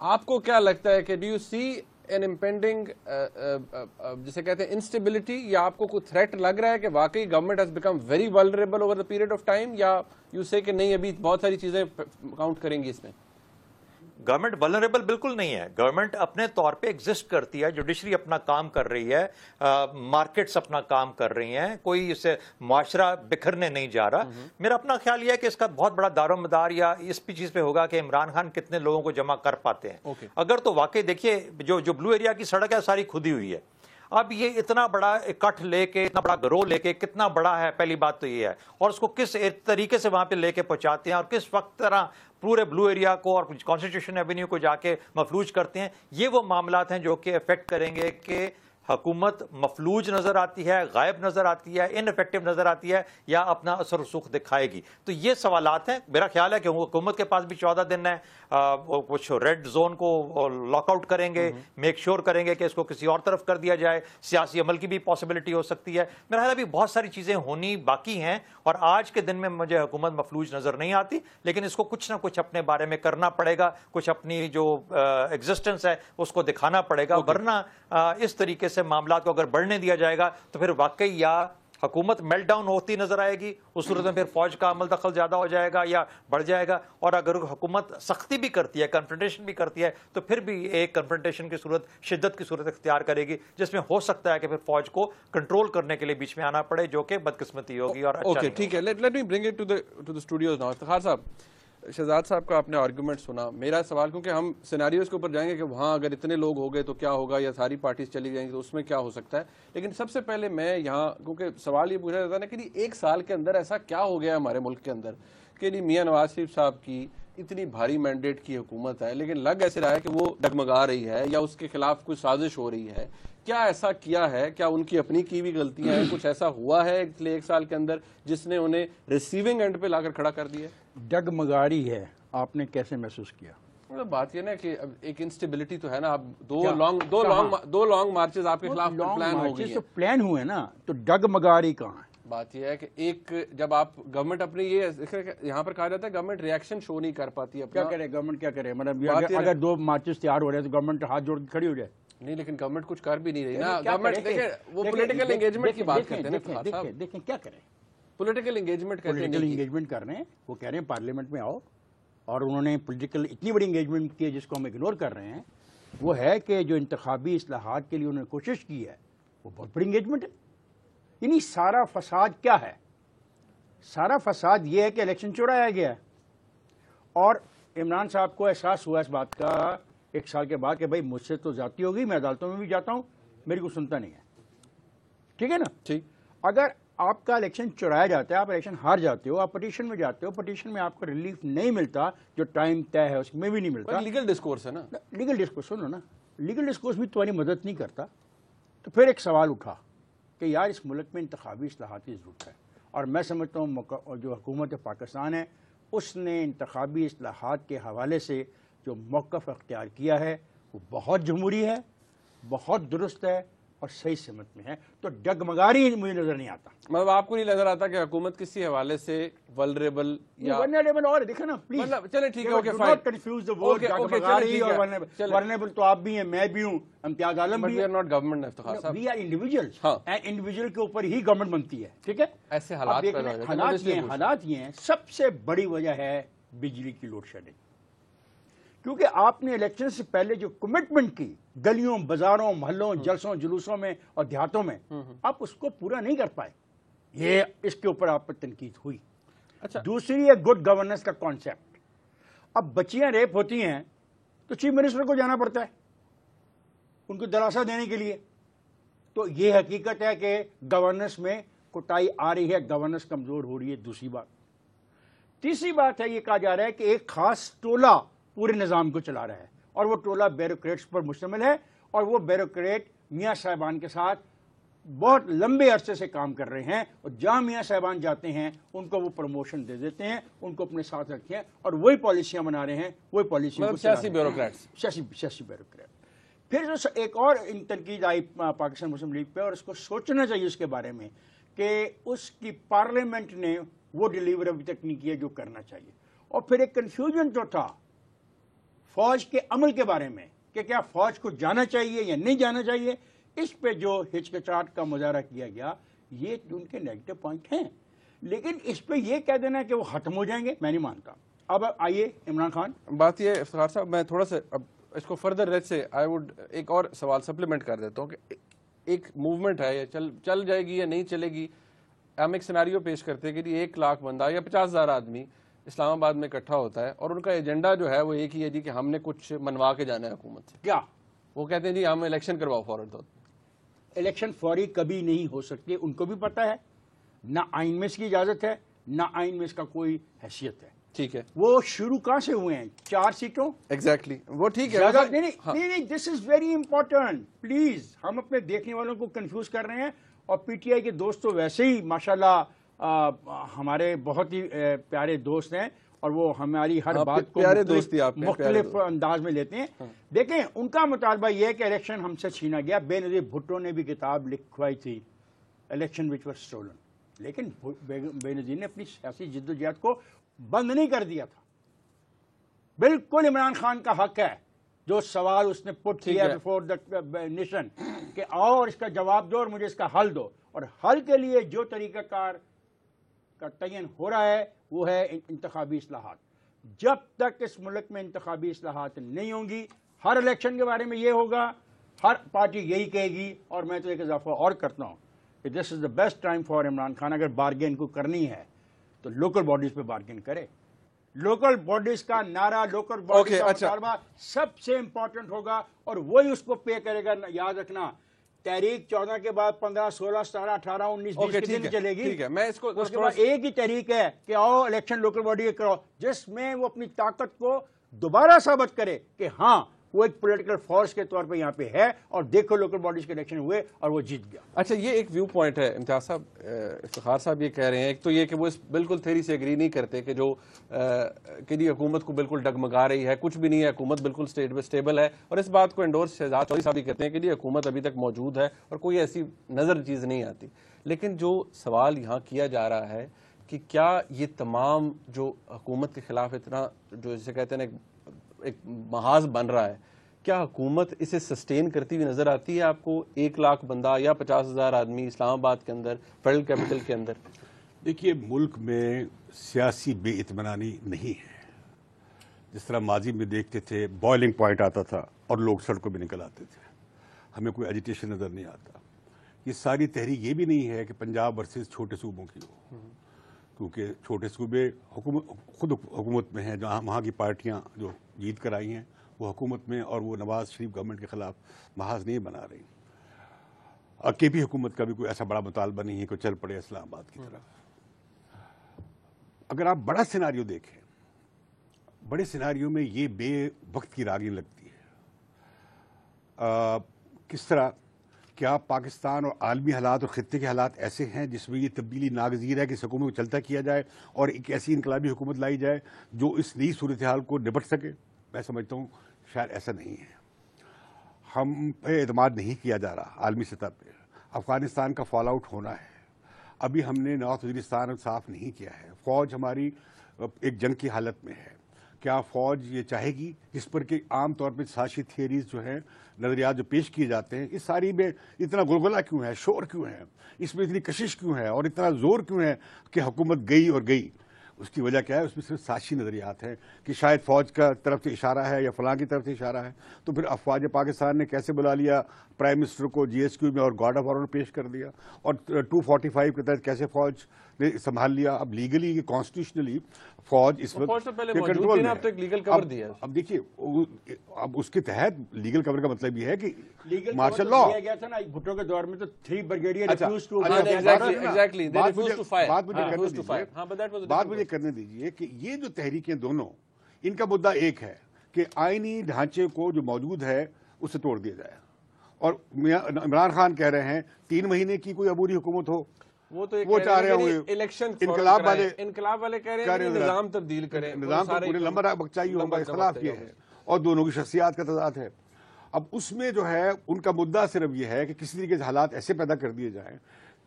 آپ کو کیا لگتا ہے کہ do you see an impending جسے کہتے ہیں انسٹیبلٹی, یا آپ کو کوئی تھریٹ لگ رہا ہے کہ واقعی government has become very vulnerable over the period of time, یا یو سے کہ نہیں ابھی بہت ساری چیزیں کاؤنٹ کریں گی اس میں؟ گورنمنٹ ولنریبل بالکل نہیں ہے. گورنمنٹ اپنے طور پہ ایگزسٹ کرتی ہے, جوڈیشری اپنا کام کر رہی ہے, مارکیٹس اپنا کام کر رہی ہیں, کوئی اس سے معاشرہ بکھرنے نہیں جا رہا. میرا اپنا خیال یہ ہے کہ اس کا بہت بڑا دار و مدار یا اس بھی چیز پہ ہوگا کہ عمران خان کتنے لوگوں کو جمع کر پاتے ہیں. اگر تو واقعی دیکھیے جو بلو ایریا کی سڑک ہے ساری کھدی ہوئی ہے. اب یہ اتنا بڑا اکٹھ لے کے, اتنا بڑا گروہ لے کے, کتنا بڑا ہے پہلی بات تو یہ ہے, اور اس کو کس طریقے سے وہاں پہ لے کے پہنچاتے ہیں اور کس وقت طرح پورے بلو ایریا کو اور کانسٹیٹیوشن ایونیو کو جا کے مفلوج کرتے ہیں. یہ وہ معاملات ہیں جو کہ افیکٹ کریں گے کہ حکومت مفلوج نظر آتی ہے, غائب نظر آتی ہے, ان افیکٹو نظر آتی ہے, یا اپنا اثر و رسوخ دکھائے گی. تو یہ سوالات ہیں. میرا خیال ہے کہ حکومت کے پاس بھی 14 دن ہے, کچھ ریڈ زون کو لاک آؤٹ کریں گے, میک شور کریں گے کہ اس کو کسی اور طرف کر دیا جائے, سیاسی عمل کی بھی پاسبلٹی ہو سکتی ہے. میرا خیال ہے ابھی بہت ساری چیزیں ہونی باقی ہیں, اور آج کے دن میں مجھے حکومت مفلوج نظر نہیں آتی, لیکن اس کو کچھ نہ کچھ اپنے بارے میں کرنا پڑے گا, کچھ اپنی جو ایگزسٹنس ہے اس کو دکھانا پڑے گا. ورنہ اس طریقے سے معاملات کو اگر بڑھنے دیا جائے گا تو پھر واقعی یا حکومت میلٹ ڈاؤن ہوتی نظر آئے گی, اس صورت میں پھر فوج کا عمل دخل زیادہ ہو جائے گا یا بڑھ جائے گا. اور اگر حکومت سختی بھی کرتی ہے, کنفرنٹیشن بھی کرتی ہے, تو پھر بھی ایک کنفرنٹیشن کی صورت, شدت کی صورت اختیار کرے گی, جس میں ہو سکتا ہے کہ پھر فوج کو کنٹرول کرنے کے لیے بیچ میں آنا پڑے, جو کہ بدقسمتی ہوگی. اور اوکے ٹھیک ہے, let me bring it to the studios now. Iftikhar صاحب, شہزاد صاحب کا آپ نے آرگومنٹ سنا. میرا سوال, کیونکہ ہم سیناریوز کے اوپر جائیں گے کہ وہاں اگر اتنے لوگ ہو گئے تو کیا ہوگا, یا ساری پارٹیز چلی جائیں گی تو اس میں کیا ہو سکتا ہے. لیکن سب سے پہلے میں یہاں, کیونکہ سوال یہ پوچھا جاتا ہے نا کہ ایک سال کے اندر ایسا کیا ہو گیا ہمارے ملک کے اندر کہ میاں نواز شریف صاحب کی اتنی بھاری مینڈیٹ کی حکومت ہے, لیکن لگ ایسے رہا ہے کہ وہ ڈگمگا رہی ہے یا اس کے خلاف کوئی سازش ہو رہی ہے. کیا ایسا کیا ہے, کیا ان کی اپنی کی بھی غلطیاں ہیں, کچھ ایسا ہوا ہے پچھلے ایک سال کے اندر جس نے انہیں ریسیونگ اینڈ پہ لا کر کھڑا کر دیا؟ ڈگمگاری ہے. آپ نے کیسے محسوس کیا؟ بات یہ نا کہ ایک انسٹیبلٹی تو ہے نا. اب دو لانگ مارچز آپ کے خلاف پلان ہو گئی ہیں. پلان ہوئے نا, تو ڈگمگاری کہاں ہے؟ بات یہ ہے کہ ایک جب آپ گورنمنٹ اپنی یہ یہاں پر کہا جاتا ہے گورنمنٹ ریئیکشن شو نہیں کر پاتی. کیا کرے گورنمنٹ, کیا کرے؟ مطلب اگر 2 مارچز تیار ہو رہے ہیں تو گورنمنٹ ہاتھ جوڑ کے کھڑی ہو جائے؟ نہیں, لیکن گورنمنٹ کچھ کر بھی نہیں رہی نا. گورنمنٹ دیکھیں وہ پولیٹیکل انگیجمنٹ کی بات کرتے ہیں. دیکھیں کیا کریں, پولیٹیکل انگیجمنٹ کر رہے ہیں. وہ کہہ رہے ہیں پارلیمنٹ میں آؤ, اور انہوں نے پولیٹیکل اتنی بڑی انگیجمنٹ کی ہے جس کو ہم اگنور کر رہے ہیں. وہ ہے کہ جو انتخابی اصلاحات کے لیے انہوں نے کوشش کی ہے وہ بہت بڑی انگیجمنٹ ہے. یعنی سارا فساد کیا ہے؟ سارا فساد یہ ہے کہ الیکشن چورایا گیا ہے, اور عمران صاحب کو احساس ہوا اس بات کا 1 سال کے بعد کہ بھائی مجھ سے تو زیادتی ہوگی, میں عدالتوں میں بھی جاتا ہوں, میری کو سنتا نہیں ہے. ٹھیک ہے نا. ٹھیک. اگر آپ کا الیکشن چرایا جاتا ہے, آپ الیکشن ہار جاتے ہو, آپ پٹیشن میں جاتے ہو, پٹیشن میں آپ کو ریلیف نہیں ملتا, جو ٹائم طے ہے اس میں بھی نہیں ملتا. لیگل ڈسکورس ہے نا. لیگل ڈسکورس سنو نا, لیگل ڈسکورس بھی تمہاری مدد نہیں کرتا. تو پھر ایک سوال اٹھا کہ یار اس ملک میں انتخابی اصلاحات کی ضرورت ہے, اور میں سمجھتا ہوں جو حکومت پاکستان ہے اس نے انتخابی اصلاحات کے حوالے سے جو موقف اختیار کیا ہے وہ بہت جمہوری ہے, بہت درست ہے اور صحیح سمت میں ہے. تو ڈگمگاری مجھے نظر نہیں آتا. مطلب آپ کو نہیں نظر آتا کہ حکومت کسی حوالے سے ولنریبل یا ولنریبل, اور دیکھیں نا پلیز, مطلب چلے ٹھیک ہے, okay not confuse the word ڈگمگاری اور ولنریبل. تو آپ بھی ہیں, میں بھی ہوں, امتیاز عالم بھی ہے. We are not government Iftikhar صاحب, we are individuals, and individual کے اوپر ہی گورنمنٹ بنتی ہے. ٹھیک ہے. ایسے حالات حالات یہ ہیں. سب سے بڑی وجہ ہے بجلی کی لوڈ شیڈنگ, کیونکہ آپ نے الیکشن سے پہلے جو کمٹمنٹ کی گلیوں, بازاروں, محلوں, جلسوں, جلوسوں میں اور دیہاتوں میں, آپ اس کو پورا نہیں کر پائے. یہ اس کے اوپر آپ پر تنقید ہوئی. اچھا, دوسری ہے گڈ گورننس کا کانسیپٹ. اب بچیاں ریپ ہوتی ہیں تو چیف منسٹر کو جانا پڑتا ہے ان کو دلاسا دینے کے لیے. تو یہ حقیقت ہے کہ گورننس میں کوتاہی آ رہی ہے, گورننس کمزور ہو رہی ہے. دوسری بات. تیسری بات ہے, یہ کہا جا رہا ہے کہ ایک خاص ٹولہ پورے نظام کو چلا رہا ہے, اور وہ ٹولہ بیوروکریٹس پر مشتمل ہے, اور وہ بیوروکریٹ میاں صاحبان کے ساتھ بہت لمبے عرصے سے کام کر رہے ہیں, اور جہاں میاں صاحبان جاتے ہیں ان کو وہ پروموشن دے دیتے ہیں, ان کو اپنے ساتھ رکھتے ہیں, اور وہی پالیسیاں بنا رہے ہیں, وہی پالیسیاں سیاسی بیوروکریٹس, سیاسی بیوروکریٹ. پھر ایک اور تنقید آئی پاکستان مسلم لیگ پہ, اور اس کو سوچنا چاہیے اس کے بارے میں کہ اس کی پارلیمنٹ نے وہ ڈیلیور ابھی تک نہیں کیا جو کرنا چاہیے. اور پھر ایک کنفیوژن جو تھا فوج کے عمل کے بارے میں کہ کیا فوج کو جانا چاہیے یا نہیں جانا چاہیے، اس پہ جو ہچکچاہٹ کا مظاہرہ کیا گیا یہ ان کے نیگیٹو پوائنٹ ہیں، لیکن اس پہ یہ کہہ دینا کہ وہ ختم ہو جائیں گے میں نہیں مانتا۔ اب آئیے عمران خان۔ بات یہ افتخار صاحب، میں تھوڑا سا اب اس کو فردر ریٹ سے آئی ووڈ ایک اور سوال سپلیمنٹ کر دیتا ہوں کہ ایک موومنٹ ہے، یا چل جائے گی یا نہیں چلے گی۔ ہم ایک سیناریو پیش کرتے ہیں کہ 1 لاکھ بندہ یا 50,000 آدمی اسلام آباد میں اکٹھا ہوتا ہے اور ان کا ایجنڈا جو ہے وہ ایک ہی ہے جی کہ ہم نے کچھ منوا کے جانا ہے حکومت سے۔ کیا وہ کہتے ہیں جی ہم الیکشن کرواؤ فوراً طور پہ۔ الیکشن فوری کبھی نہیں ہو سکتی، ان کو بھی پتا ہے، نہ آئین میں اس کی اجازت ہے نہ آئین میں اس کا کوئی حیثیت ہے۔ ٹھیک ہے، وہ شروع کہاں سے ہوئے ہیں؟ 4 سیٹوں۔ ایگزیکٹلی وہ ٹھیک ہے۔ نہیں، دس از ویری امپورٹنٹ، پلیز ہم اپنے دیکھنے والوں کو کنفیوز کر رہے ہیں، اور پی ٹی آئی کے دوست تو ویسے ہی ماشاءاللہ ہمارے بہت ہی پیارے دوست ہیں، اور وہ ہماری ہر بات کو مختلف انداز میں لیتے ہیں۔ دیکھیں ان کا مطالبہ یہ ہے کہ الیکشن ہم سے چھینا گیا۔ بے نظیر بھٹو نے بھی کتاب لکھوائی تھی الیکشن وچ ور اسٹولن، لیکن بے نظیر نے اپنی سیاسی جدوجہد کو بند نہیں کر دیا تھا۔ بالکل عمران خان کا حق ہے جو سوال اس نے پٹ کیا بفور دا نیشن کہ آؤ اور اس کا جواب دو اور مجھے اس کا حل دو، اور حل کے لیے جو طریقہ کار کا تعین ہو رہا ہے وہ ہے انتخابی اصلاحات۔ جب تک اس ملک میں انتخابی اصلاحات نہیں ہوں گی، ہر الیکشن کے بارے میں یہ ہوگا، ہر پارٹی یہی کہے گی، اور میں تو ایک اضافہ اور کرتا ہوں کہ this is the best time for Imran Khan, اگر بارگین کو کرنی ہے تو لوکل باڈیز پہ بارگین کرے۔ لوکل باڈیز کا نعرہ، لوکل باڈیز کا مطالبہ سب سے امپورٹنٹ ہوگا، اور وہی اس کو پے کرے گا۔ یاد رکھنا تحریک 14 کے بعد 15 16 17 18 19 20 کے دن چلے گی۔ ٹھیک ہے، میں اس کو اس کے بعد ایک ہی تحریک ہے کہ آؤ الیکشن لوکل باڈی کے کرو، جس میں وہ اپنی طاقت کو دوبارہ ثابت کرے کہ ہاں وہ ایک پولیٹیکل فورس کے طور پہ یہاں پہ ہے، اور دیکھو لوکل باڈیز کے الیکشن ہوئے اور وہ جیت گیا۔ اچھا، یہ ایک ویو پوائنٹ ہے امتیاز صاحب، افتخار صاحب یہ کہہ رہے ہیں، ایک تو یہ کہ وہ اس بالکل تھیری سے اگری نہیں کرتے کہ جو کہ جی حکومت کو بالکل ڈگمگا رہی ہے، کچھ بھی نہیں ہے، حکومت بالکل اسٹیبل ہے، اور اس بات کو انڈورس شہزاد چودھری صاحب بھی کہتے ہیں کہ جی حکومت ابھی تک موجود ہے اور کوئی ایسی نظر چیز نہیں آتی۔ لیکن جو سوال یہاں کیا جا رہا ہے کہ کیا یہ تمام جو حکومت کے خلاف اتنا جو جسے کہتے ہیں ایک محاذ بن رہا ہے، کیا حکومت اسے سسٹین کرتی ہوئی نظر آتی ہے آپ کو؟ 1 لاکھ بندہ یا 50,000 آدمی اسلام آباد کے اندر، فیڈرل کیپٹل کے اندر؟ دیکھیے ملک میں سیاسی بے اطمینانی نہیں ہے۔ جس طرح ماضی میں دیکھتے تھے بوائلنگ پوائنٹ آتا تھا اور لوگ سڑکوں پہ نکل آتے تھے، ہمیں کوئی ایجیٹیشن نظر نہیں آتا۔ یہ ساری تحریک یہ بھی نہیں ہے کہ پنجاب ورسز چھوٹے صوبوں کی ہو، کیونکہ چھوٹے صوبے خود حکومت میں ہیں، جہاں وہاں کی پارٹیاں جو جیت کر آئی ہیں وہ حکومت میں، اور وہ نواز شریف گورنمنٹ کے خلاف محاذ نہیں بنا رہی۔ اور کے پی حکومت کا بھی کوئی ایسا بڑا مطالبہ نہیں ہے کہ چل پڑے اسلام آباد کی طرف۔ اگر آپ بڑا سیناریو دیکھیں، بڑے سیناریو میں یہ بے وقت کی راگی لگتی ہے۔ کس طرح کیا پاکستان اور عالمی حالات اور خطے کے حالات ایسے ہیں جس میں یہ تبدیلی ناگزیر ہے کہ اس حکومت کو چلتا کیا جائے اور ایک ایسی انقلابی حکومت لائی جائے جو اس نئی صورتحال کو نپٹ سکے؟ میں سمجھتا ہوں شاید ایسا نہیں ہے۔ ہم پہ اعتماد نہیں کیا جا رہا عالمی سطح پہ۔ افغانستان کا فال آؤٹ ہونا ہے، ابھی ہم نے نارتھ وزیرستان صاف نہیں کیا ہے، فوج ہماری ایک جنگ کی حالت میں ہے۔ کیا فوج یہ چاہے گی؟ جس پر کہ عام طور پہ سازشی تھیوریز جو ہیں، نظریات جو پیش کیے جاتے ہیں، اس ساری میں اتنا گلگلہ کیوں ہے، شور کیوں ہے، اس میں اتنی کشش کیوں ہے اور اتنا زور کیوں ہے کہ حکومت گئی اور گئی؟ اس کی وجہ کیا ہے؟ اس میں صرف سازشی نظریات ہیں کہ شاید فوج کا طرف سے اشارہ ہے یا فلاں کی طرف سے اشارہ ہے۔ تو پھر افواج پاکستان نے کیسے بلا لیا پرائم منسٹر کو جی ایس کیو میں اور گارڈ آف آنر پیش کر دیا، اور 245 کے تحت کیسے فوج نے سنبھال لیا؟ اب لیگلی کانسٹیٹیوشنلی فوج اس وقت کنٹرول میں ہے۔ اب دیکھیے اب اس کے تحت لیگل کور کا مطلب یہ ہے کہ مارشل لا گیا تھا نا بھٹو کے دور میں، تو 3 بریگیڈیئر بات مجھے کرنے دیجئے کہ یہ جو تحریکیں دونوں، ان کا مدعا ایک ہے کہ آئینی ڈھانچے کو جو موجود ہے اسے توڑ دیا جائے، اور عمران خان کہہ رہے ہیں 3 مہینے کی کوئی عبوری حکومت ہو، وہ چاہ رہے ہوئے انقلاب والے کہہ رہے ہیں نظام تبدیل کریں، نظام تو پورے لمبا بخچائی ہوگا، اختلاف یہ ہے، اور دونوں کی شخصیات کا تضاد ہے۔ اب اس میں جو ہے ان کا مدعا صرف یہ ہے کہ کسی طریقے سے حالات ایسے پیدا کر دیے جائیں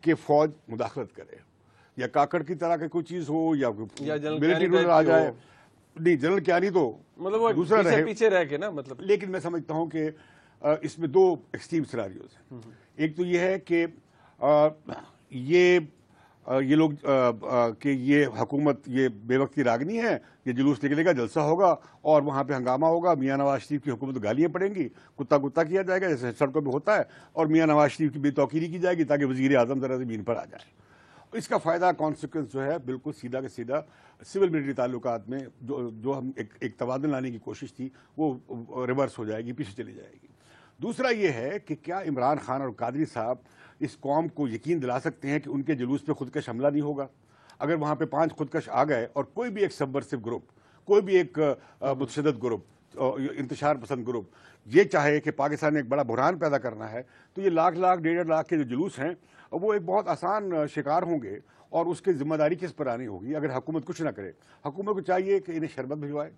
کہ فوج مداخلت کرے، یا کاکڑ کی طرح کی کوئی چیز ہو، یا ملٹری رولر آ جائے۔ نہیں جنرل کیانی تو مطلب وہ دوسرا رہے، پیچھے رہ کے نا مطلب. لیکن میں سمجھتا ہوں کہ اس میں دو ایکسٹریم سیناریوز ہیں. ایک تو یہ ہے کہ یہ لوگ کہ یہ حکومت یہ بے وقتی راگنی ہے، یہ جلوس نکلے گا، جلسہ ہوگا اور وہاں پہ ہنگامہ ہوگا، میاں نواز شریف کی حکومت گالیاں پڑیں گی، کتا کیا جائے گا جیسے سڑکوں پہ ہوتا ہے، اور میاں نواز شریف کی بے توقیری کی جائے گی تاکہ وزیر اعظم ذرا زمین پر آ جائے. اس کا فائدہ کانسیکوینس جو ہے بالکل سیدھا کا سیدھا سول ملٹری تعلقات میں جو ہم ایک توازن لانے کی کوشش تھی وہ ریورس ہو جائے گی، پیچھے چلی جائے گی. دوسرا یہ ہے کہ کیا عمران خان اور قادری صاحب اس قوم کو یقین دلا سکتے ہیں کہ ان کے جلوس پہ خودکش حملہ نہیں ہوگا؟ اگر وہاں پہ 5 خودکش آ گئے اور کوئی بھی ایک سبورسو گروپ، کوئی بھی ایک متشدد گروپ، انتشار پسند گروپ یہ چاہے کہ پاکستان میں ایک بڑا بحران پیدا کرنا ہے، تو یہ لاکھ 1.5 لاکھ کے جو جلوس ہیں وہ ایک بہت آسان شکار ہوں گے. اور اس کی ذمہ داری کس پر آنی ہوگی اگر حکومت کچھ نہ کرے؟ حکومت کو چاہیے کہ انہیں شربت بھجوائے،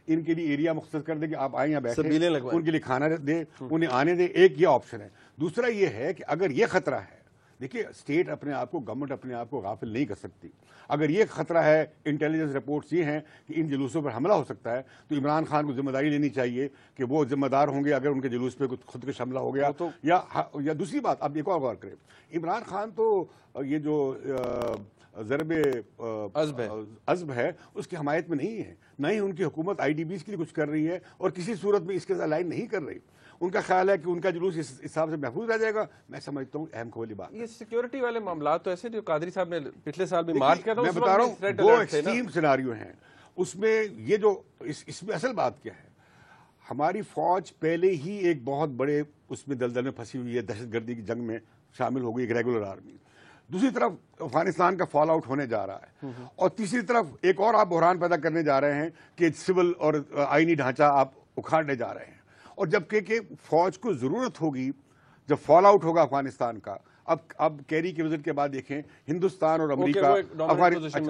ان کے لیے ایریا مختص کر دے کہ آپ آئیں یا بیٹھیں، ان کے لیے کھانا دے، انہیں آنے دے. ایک یہ آپشن ہے. دوسرا یہ ہے کہ اگر یہ خطرہ ہے، دیکھیے اسٹیٹ اپنے آپ کو، گورنمنٹ اپنے آپ کو غافل نہیں کر سکتی. اگر یہ خطرہ ہے، انٹیلیجنس رپورٹس یہ ہیں کہ ان جلوسوں پر حملہ ہو سکتا ہے، تو عمران خان کو ذمہ داری لینی چاہیے کہ وہ ذمہ دار ہوں گے اگر ان کے جلوس پہ خودکش حملہ ہو گیا. یا دوسری بات اب ایک اور غور کریں، عمران خان تو یہ جو ضرب عزب ہے اس کی حمایت میں نہیں ہے، نہ ہی ان کی حکومت آئی ڈی بیز کے لیے کچھ کر رہی ہے اور کسی صورت میں اس کے ساتھ لائن نہیں کر رہی. ان کا خیال ہے کہ ان کا جلوس اس حساب سے محفوظ رہ جائے گا. میں سمجھتا ہوں اہم کھولی بات یہ سیکیورٹی والے معاملات تو ایسے جو قادری صاحب نے پچھلے سال بھی مارچ کیا تھا، میں بتا رہا ہوں دو ایکسٹریم سیناریو ہیں. اس میں یہ جو اس میں اصل بات کیا ہے، ہماری فوج پہلے ہی ایک بہت بڑے اس میں دلدل میں پھنسی ہوئی ہے، دہشت گردی کی جنگ میں شامل ہو گئی ایک ریگولر آرمی. دوسری طرف افغانستان کا فال آؤٹ ہونے جا رہا ہے، اور تیسری طرف ایک اور آپ بحران پیدا کرنے جا رہے ہیں کہ سول اور آئینی ڈھانچہ آپ اکھاڑنے جا رہے ہیں. اور جبکہ کہ فوج کو ضرورت ہوگی جب فال آؤٹ ہوگا افغانستان کا. اب کیری کے وزٹ کے بعد دیکھیں ہندوستان اور امریکہ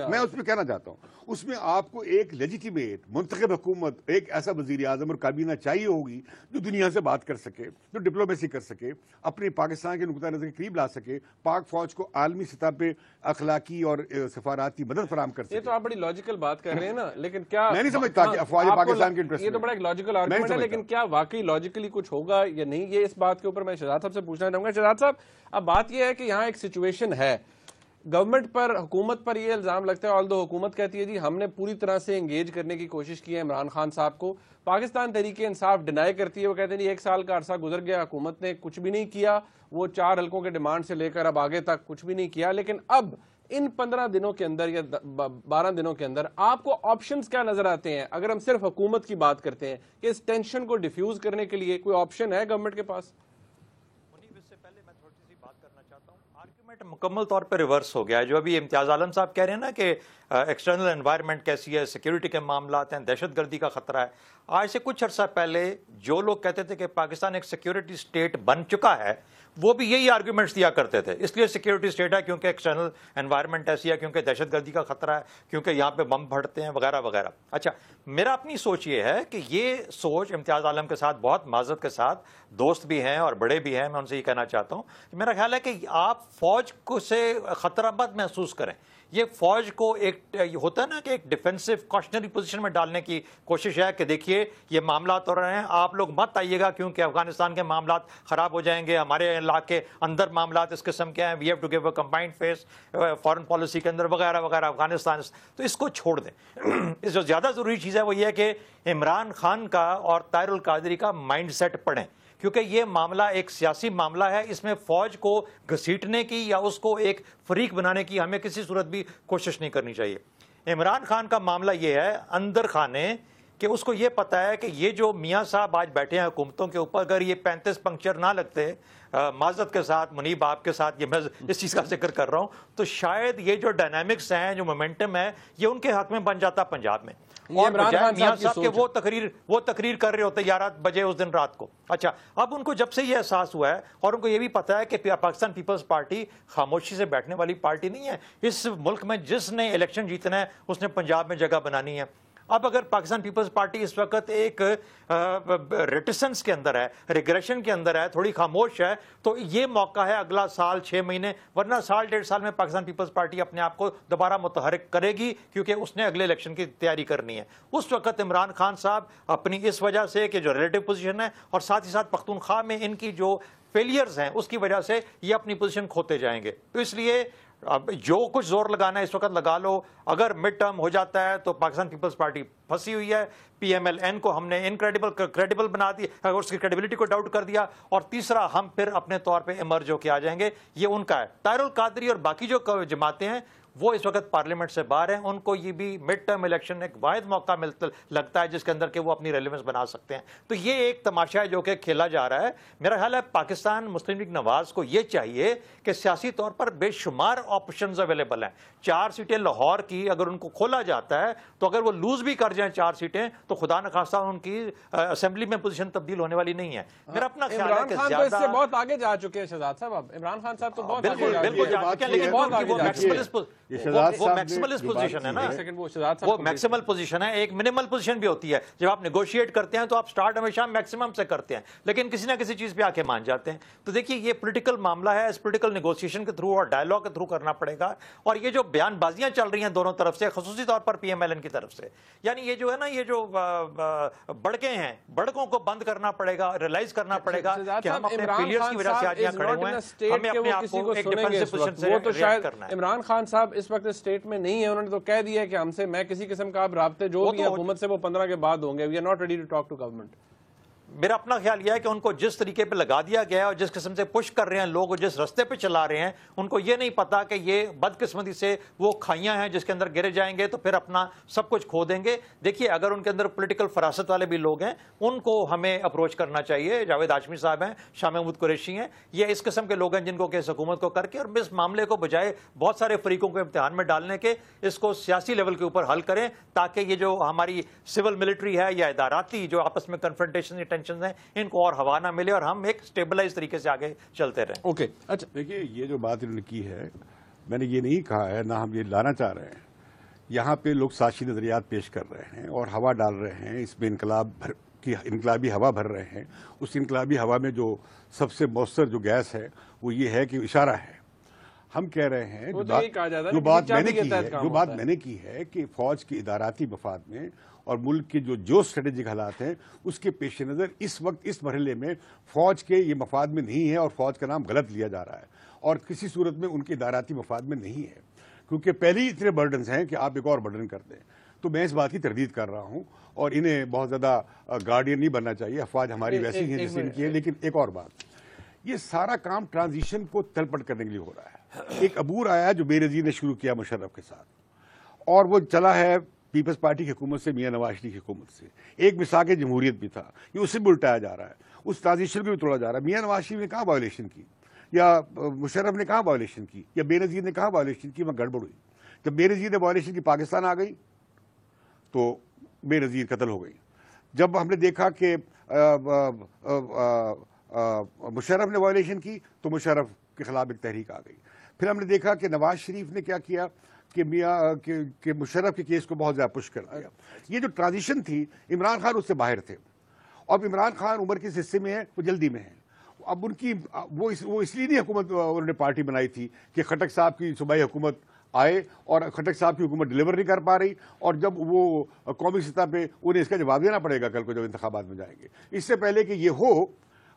میں اس میں کہنا چاہتا ہوں اس میں آپ کو ایک لیجیٹیمیٹ منتخب حکومت، ایک ایسا وزیر اعظم اور کابینہ چاہیے ہوگی جو دنیا سے بات کر سکے، جو ڈپلومیسی کر سکے، اپنے پاکستان کے نقطہ نظر کے قریب لا سکے، پاک فوج کو عالمی سطح پہ اخلاقی اور سفاراتی مدد فراہم کر سکے. یہ تو آپ بڑی لاجیکل بات کر رہے ہیں نا، لیکن کیا میں نہیں سمجھتا کہ افواج پاکستان کے انٹرسٹ، یہ تو بڑا ایک لاجیکل آرگومنٹ ہے، لیکن کیا واقعی لاجیکلی کچھ ہوگا یا نہیں، یہ اس بات کے اوپر میں شہزاد صاحب سے پوچھنا چاہوں گا. شہزاد صاحب اب بات یہ ہے کہ یہاں ایک سچویشن ہے، گورنمنٹ پر، حکومت پر یہ الزام لگتا ہے، آلدو حکومت کہتی ہے جی ہم نے پوری طرح سے انگیج کرنے کی کوشش کی ہے عمران خان صاحب کو. پاکستان تحریک انصاف ڈینائی کرتی ہے، وہ کہتے ہیں جی 1 سال کا عرصہ گزر گیا، حکومت نے کچھ بھی نہیں کیا، وہ 4 حلقوں کے ڈیمانڈ سے لے کر اب آگے تک کچھ بھی نہیں کیا. لیکن اب ان 15 دنوں کے اندر یا 12 دنوں کے اندر آپ کو آپشنز کیا نظر آتے ہیں؟ اگر ہم صرف حکومت کی بات کرتے ہیں کہ اس ٹینشن کو ڈیفیوز کرنے کے لیے کوئی آپشن ہے گورنمنٹ کے پاس؟ آرگومنٹ مکمل طور پہ ریورس ہو گیا ہے. جو ابھی امتیاز عالم صاحب کہہ رہے ہیں نا کہ ایکسٹرنل انوائرمنٹ کیسی ہے، سیکیورٹی کے معاملات ہیں، دہشت گردی کا خطرہ ہے. آج سے کچھ عرصہ پہلے جو لوگ کہتے تھے کہ پاکستان ایک سیکیورٹی اسٹیٹ بن چکا ہے، وہ بھی یہی آرگومنٹس دیا کرتے تھے. اس لیے سیکیورٹی اسٹیٹ ہے کیونکہ ایکسٹرنل انوائرمنٹ ایسی ہے، کیونکہ دہشت گردی کا خطرہ ہے، کیونکہ یہاں پہ بم پھٹتے ہیں وغیرہ وغیرہ. اچھا، میرا اپنی سوچ یہ ہے کہ یہ سوچ امتیاز عالم کے ساتھ بہت معذرت کے ساتھ، دوست بھی ہیں اور بڑے بھی ہیں، میں ان سے یہ کہنا چاہتا ہوں کہ میرا خیال ہے کہ آپ فوج کو سے خطرہ مت محسوس کریں. یہ فوج کو ایک ہوتا ہے نا کہ ایک ڈیفینسو کاشنری پوزیشن میں ڈالنے کی کوشش ہے کہ دیکھیے یہ معاملات ہو رہے ہیں، آپ لوگ مت آئیے گا کیونکہ افغانستان کے معاملات خراب ہو جائیں گے، ہمارے علاقے اندر معاملات اس قسم کے ہیں، we have to give a combined face foreign policy کے اندر وغیرہ وغیرہ افغانستان. تو اس کو چھوڑ دیں. اس جو زیادہ ضروری چیز ہے وہ یہ ہے کہ عمران خان کا اور طاہر القادری کا مائنڈ سیٹ پڑھیں، کیونکہ یہ معاملہ ایک سیاسی معاملہ ہے. اس میں فوج کو گھسیٹنے کی یا اس کو ایک فریق بنانے کی ہمیں کسی صورت بھی کوشش نہیں کرنی چاہیے. عمران خان کا معاملہ یہ ہے اندر خانے کہ اس کو یہ پتا ہے کہ یہ جو میاں صاحب آج بیٹھے ہیں حکومتوں کے اوپر، اگر یہ 35 پنکچر نہ لگتے، معذرت کے ساتھ منیب آپ کے ساتھ یہ میں اس چیز کا ذکر کر رہا ہوں، تو شاید یہ جو ڈائنامکس ہیں، جو مومنٹم ہے، یہ ان کے حق میں بن جاتا پنجاب میں. اور بجائے میاں صاحب کے وہ تقریر کر رہے ہوتے 11 بجے اس دن رات کو. اچھا، اب ان کو جب سے یہ احساس ہوا ہے اور ان کو یہ بھی پتا ہے کہ پاکستان پیپلز پارٹی خاموشی سے بیٹھنے والی پارٹی نہیں ہے. اس ملک میں جس نے الیکشن جیتنا ہے اس نے پنجاب میں جگہ بنانی ہے. اب اگر پاکستان پیپلز پارٹی اس وقت ایک ریٹیسنس کے اندر ہے, ریگریشن کے اندر ہے, تھوڑی خاموش ہے, تو یہ موقع ہے اگلا سال 6 مہینے, ورنہ سال 1.5 سال میں پاکستان پیپلز پارٹی اپنے آپ کو دوبارہ متحرک کرے گی, کیونکہ اس نے اگلے الیکشن کی تیاری کرنی ہے. اس وقت عمران خان صاحب اپنی اس وجہ سے کہ جو ریلیٹو پوزیشن ہے اور ساتھ ہی ساتھ پختونخوا میں ان کی جو فیلیئرز ہیں اس کی وجہ سے یہ اپنی پوزیشن کھوتے جائیں گے. تو اس لیے اب جو کچھ زور لگانا ہے اس وقت لگا لو. اگر مڈ ٹرم ہو جاتا ہے تو پاکستان پیپلز پارٹی پھنسی ہوئی ہے. پی ایم ایل این کو ہم نے کریڈیبل بنا دیا, اس کی کریڈیبلٹی کو ڈاؤٹ کر دیا, اور تیسرا ہم پھر اپنے طور پہ ایمرج ہو کے آ جائیں گے. یہ ان کا ہے. طاہر القادری اور باقی جو جماعتیں ہیں وہ اس وقت پارلیمنٹ سے باہر ہیں. ان کو یہ بھی مڈ ٹرم الیکشن ایک واحد موقع لگتا ہے جس کے اندر کہ وہ اپنی ریلیونس بنا سکتے ہیں. تو یہ ایک تماشا ہے جو کہ کھیلا جا رہا ہے. میرا خیال ہے پاکستان مسلم لیگ نواز کو یہ چاہیے کہ سیاسی طور پر بے شمار آپشنز اویلیبل ہیں. 4 سیٹیں لاہور کی اگر ان کو کھولا جاتا ہے تو اگر وہ لوز بھی کر جائیں 4 سیٹیں تو خدا نخواستہ ان کی اسمبلی میں پوزیشن تبدیل ہونے والی نہیں ہے. میرا اپنا خیال ہے کہ عمران خان تو اس سے بہت آگے جا چکے ہیں شہزاد صاحب. اب عمران خان صاحب تو بہت بالکل جا چکے ہیں, لیکن وہ میکسیملسٹ پوزیشن ہے نا, وہ میکسیمل پوزیشن ہے. ایک منیمل پوزیشن بھی ہوتی ہے. جب آپ نیگوشیٹ کرتے ہیں تو آپ سٹارٹ ہمیشہ میکسیمم سے کرتے ہیں, لیکن کسی نہ کسی چیز پہ آ کے مان جاتے ہیں. تو دیکھیے یہ پولیٹیکل معاملہ ہے, اس پولیٹیکل نیگوشیشن کے تھرو اور ڈائلاگ کے تھرو کرنا پڑے گا. اور یہ جو بیان بازیاں چل رہی ہیں دونوں طرف سے, خصوصی طور پر پی ایم ایل این کی طرف سے, یعنی یہ جو ہے نا, یہ جو بڑکے ہیں, بڑکوں کو بند کرنا پڑے گا, ریلائز کرنا پڑے گا کہ ہم اپنے فیلیئرز کی وجہ سے آج یہاں کھڑے ہوئے ہیں. ہمیں اپنے آپ کو ایک ڈیفینسو پوزیشن سے ریئیکٹ کرنا ہے. عمران خان صاحب اس وقت اسٹیٹ میں نہیں ہے. انہوں نے تو کہہ دیا کہ ہم سے میں کسی قسم کا اب رابطے جو بھی حکومت سے وہ 15 کے بعد ہوں گے. We are not ready to talk to government. میرا اپنا خیال یہ ہے کہ ان کو جس طریقے پہ لگا دیا گیا ہے اور جس قسم سے پش کر رہے ہیں لوگ, جس رستے پہ چلا رہے ہیں, ان کو یہ نہیں پتا کہ یہ بدقسمتی سے وہ کھائیاں ہیں جس کے اندر گرے جائیں گے تو پھر اپنا سب کچھ کھو دیں گے. دیکھیے اگر ان کے اندر پولیٹیکل فراست والے بھی لوگ ہیں ان کو ہمیں اپروچ کرنا چاہیے. جاوید ہاشمی صاحب ہیں, شاہ محمود قریشی ہیں, یہ اس قسم کے لوگ ہیں جن کو کہ اس حکومت کو کر کے اور اس معاملے کو بجائے بہت سارے فریقوں کو امتحان میں ڈالنے کے اس کو سیاسی لیول کے اوپر حل کریں, تاکہ یہ جو ہماری سول ملٹری ہے یا اداراتی جو آپس میں کنفرنٹیشن ٹینشن ہیں ان کو اور ہوا نہ ملے اور ہم ایک سٹیبلائز طریقے سے آگے چلتے رہیں. اوکے, اچھا دیکھیے یہ جو بات انہوں نے کی ہے, میں نے یہ نہیں کہا ہے, نہ ہم یہ لانا چاہ رہے ہیں. یہاں پہ لوگ سازشی نظریات پیش کر رہے ہیں اور ہوا ڈال رہے ہیں, اس میں انقلابی ہوا بھر رہے ہیں. اس انقلابی ہوا میں جو سب سے مؤثر جو گیس ہے وہ یہ ہے کہ اشارہ ہے. ہم کہہ رہے ہیں جو بات میں نے کی ہے کہ فوج کے اداراتی مفاد میں اور ملک کے جو اسٹریٹجک حالات ہیں اس کے پیش نظر اس وقت اس مرحلے میں فوج کے یہ مفاد میں نہیں ہے اور فوج کا نام غلط لیا جا رہا ہے اور کسی صورت میں ان کے اداراتی مفاد میں نہیں ہے, کیونکہ پہلے ہی اتنے برڈنز ہیں کہ آپ ایک اور برڈن کر دیں. تو میں اس بات کی تردید کر رہا ہوں اور انہیں بہت زیادہ گارڈین نہیں بننا چاہیے. افواج ہماری ویسی ہیں جیسے ان کی ہے. لیکن ایک اور بات, یہ سارا کام ٹرانزیشن کو تلپٹ کرنے کے لیے ہو رہا ہے. ایک عبور آیا جو بے نظیر نے شروع کیا مشرف کے ساتھ, اور وہ چلا ہے پیپلز پارٹی کی حکومت سے, میاں نواز شریف کی حکومت سے. ایک مساق جمہوریت بھی تھا, یہ اس سے بھی الٹایا جا رہا ہے, اس ٹرانزیشن کو بھی توڑا جا رہا ہے. میاں نواز شریف نے کہاں وائلیشن کی, یا مشرف نے کہاں وائلیشن کی, یا بے نظیر نے کہاں وائلیشن کی. وہاں گڑبڑ ہوئی. جب بے نظیر نے وائلیشن کی پاکستان آ گئی تو بے نظیر قتل ہو گئی. جب ہم نے دیکھا کہ مشرف نے وائلیشن کی تو مشرف کے خلاف ایک تحریک آ گئی. پھر ہم نے دیکھا کہ نواز شریف نے کیا کیا کہ مشرف کے کیس کو بہت زیادہ پش کر دیا. یہ جو ٹرانزیشن تھی, عمران خان اس سے باہر تھے. اب عمران خان عمر کس حصے میں ہے, وہ جلدی میں ہے. اب ان کی وہ اس لیے نہیں حکومت انہوں نے پارٹی بنائی تھی کہ خٹک صاحب کی صوبائی حکومت آئے اور خٹک صاحب کی حکومت ڈلیور نہیں کر پا رہی, اور جب وہ قومی سطح پہ انہیں اس کا جواب دینا پڑے گا کل کو جب انتخابات میں جائیں گے. اس سے پہلے کہ یہ ہو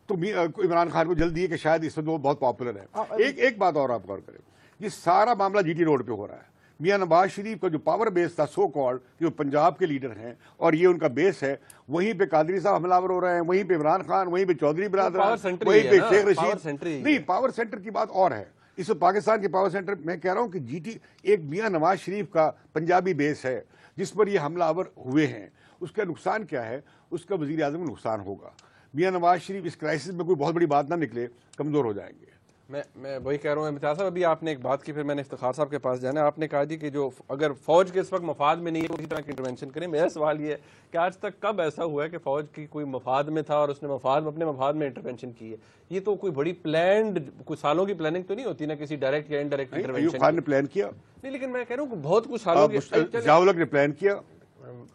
تو عمران خان کو جلدی ہے کہ شاید اس وقت وہ بہت پاپولر ہے. ایک بات اور آپ غور کریں, یہ سارا معاملہ جی ٹی روڈ پہ ہو رہا ہے. میاں نواز شریف کا جو پاور بیس تھا سو کالڈ, جو پنجاب کے لیڈر ہیں اور یہ ان کا بیس ہے, وہیں پہ قادری صاحب حملہ ہو رہے ہیں, وہیں پہ عمران خان, وہیں پہ چودھری برادران, وہیں پہ شیخ رشید. نہیں, پاور سینٹر کی بات اور ہے. اس میں پاکستان کے پاور سینٹر, میں کہہ رہا ہوں کہ جی ٹی ایک میاں نواز شریف کا پنجابی بیس ہے جس پر یہ حملہ آور ہوئے ہیں. اس کا نقصان کیا ہے, اس کا وزیر اعظم کو نقصان ہوگا. میاں نواز شریف اس کرائسس میں کوئی بہت بڑی بات نہ نکلے, کمزور ہو جائیں گے. میں وہی کہہ رہا ہوں. امتیاز صاحب, ابھی آپ نے ایک بات کی, پھر میں نے افتخار صاحب کے پاس جانا ہے. آپ نے کہا جی کہ جو اگر فوج کے اس وقت مفاد میں نہیں ہے تو اسی طرح کی انٹرونشن کریں. میرا سوال یہ ہے کہ آج تک کب ایسا ہوا ہے کہ فوج کی کوئی مفاد میں تھا اور اس نے اپنے مفاد میں انٹرونشن کی ہے؟ یہ تو کوئی بڑی پلانڈ, کوئی سالوں کی پلاننگ تو نہیں ہوتی نا, کسی ڈائریکٹ یا انڈائریکٹ انٹرونشن. ایوب خان نے پلان کیا نہیں, لیکن میں کہہ رہا ہوں کہ بہت کچھ سالوں کی. ضیاء الحق نے پلان کیا,